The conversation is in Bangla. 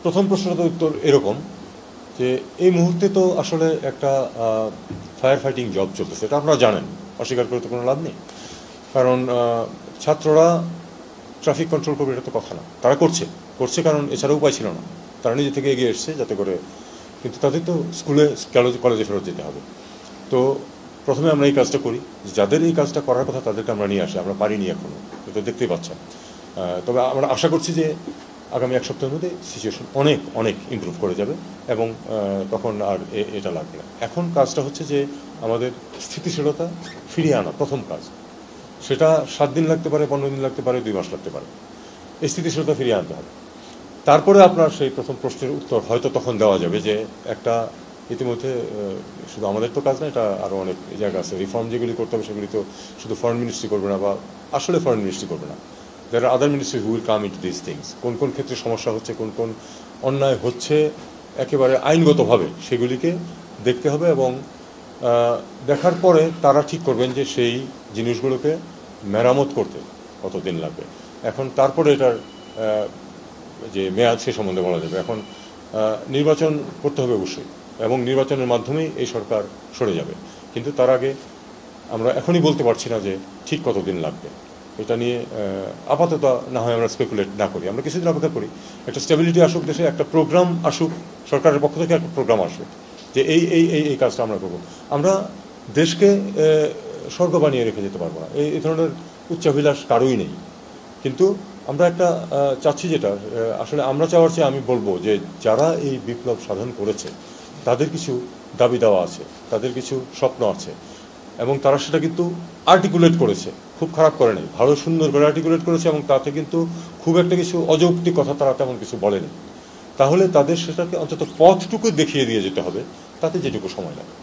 প্রথম প্রশ্নটার উত্তর এরকম যে এই মুহূর্তে তো আসলে একটা ফায়ার ফাইটিং জব চলতেছে, এটা আপনারা জানেন, অস্বীকার করে তো কোনো লাভ নেই। কারণ ছাত্ররা ট্রাফিক কন্ট্রোল করবে এটা তো কথা না, তারা করছে কারণ এছাড়া উপায় ছিল না, তারা নিজে থেকে এগিয়ে এসছে যাতে করে, কিন্তু তাদের তো স্কুলে কলেজে ফেরত যেতে হবে। তো প্রথমে আমরা এই কাজটা করি, যাদের এই কাজটা করার কথা তাদেরকে আমরা নিয়ে আসি, আমরা পারিনি এখনও, এটা দেখতেই পাচ্ছেন। তবে আমরা আশা করছি যে আগামী এক সপ্তাহের মধ্যে সিচুয়েশন অনেক অনেক ইমপ্রুভ করে যাবে এবং তখন আর এটা লাগবে না। এখন কাজটা হচ্ছে যে আমাদের স্থিতিশীলতা ফিরিয়ে আনা, প্রথম কাজ। সেটা 7 দিন লাগতে পারে, 15 দিন লাগতে পারে, 2 মাস লাগতে পারে, এই স্থিতিশীলতা ফিরিয়ে আনতে হবে। তারপরে আপনার সেই প্রথম প্রশ্নের উত্তর হয়তো তখন দেওয়া যাবে যে একটা ইতিমধ্যে শুধু আমাদের তো কাজ না, এটা আরও অনেক জায়গা আছে, রিফর্ম যেগুলি করতে হবে সেগুলি তো শুধু ফরেন মিনিস্ট্রি করবে না, বা আসলে ফরেন মিনিস্ট্রি করবে না, there are other ministry who will come into this things. কোন কোন ক্ষেত্রে সমস্যা হচ্ছে, কোন কোন অন্যায় হচ্ছে একেবারে আইনগতভাবে, সেগুলিকে দেখতে হবে এবং দেখার পরে তারা ঠিক করবেন যে সেই জিনিসগুলোকে মেরামত করতে কতদিন লাগবে। এখন তারপরে এটার যে মেয়াদ সে সম্বন্ধে বলা যাবে। এখন নির্বাচন করতে হবে অবশ্যই, এবং নির্বাচনের মাধ্যমেই এই সরকার সরে যাবে, কিন্তু তার আগে আমরা এখনই বলতে পারছি না যে ঠিক কতদিন লাগবে। এটা নিয়ে আপাতত না হয় আমরা স্পেকুলেট না করি, আমরা কিছুদিন অপেক্ষা করি, একটা স্টেবিলিটি আসুক দেশে, একটা প্রোগ্রাম আসুক, সরকারের পক্ষ থেকে একটা প্রোগ্রাম আসবে যে এই এই এই এই কাজটা আমরা করবো। আমরা দেশকে স্বর্গ বানিয়ে রেখে যেতে পারবো না, এই ধরনের উচ্চাভিলাষ কারোই নেই, কিন্তু আমরা একটা চাচ্ছি যেটা আসলে আমরা চাওয়ার চেয়ে আমি বলবো যে যারা এই বিপ্লব সাধন করেছে তাদের কিছু দাবি দেওয়া আছে, তাদের কিছু স্বপ্ন আছে, এবং তারা সেটা কিন্তু আর্টিকুলেট করেছে, খুব খারাপ করে নেই, ভালো সুন্দর করে আর্টিকুলেট করেছে, এবং তাতে কিন্তু খুব একটা কিছু অযৌক্তিক কথা তারা তেমন কিছু বলেনি। তাহলে তাদের সেটাকে অন্তত পথটুকু দেখিয়ে দিয়ে যেতে হবে, তাতে যেটুকু সময় লাগে।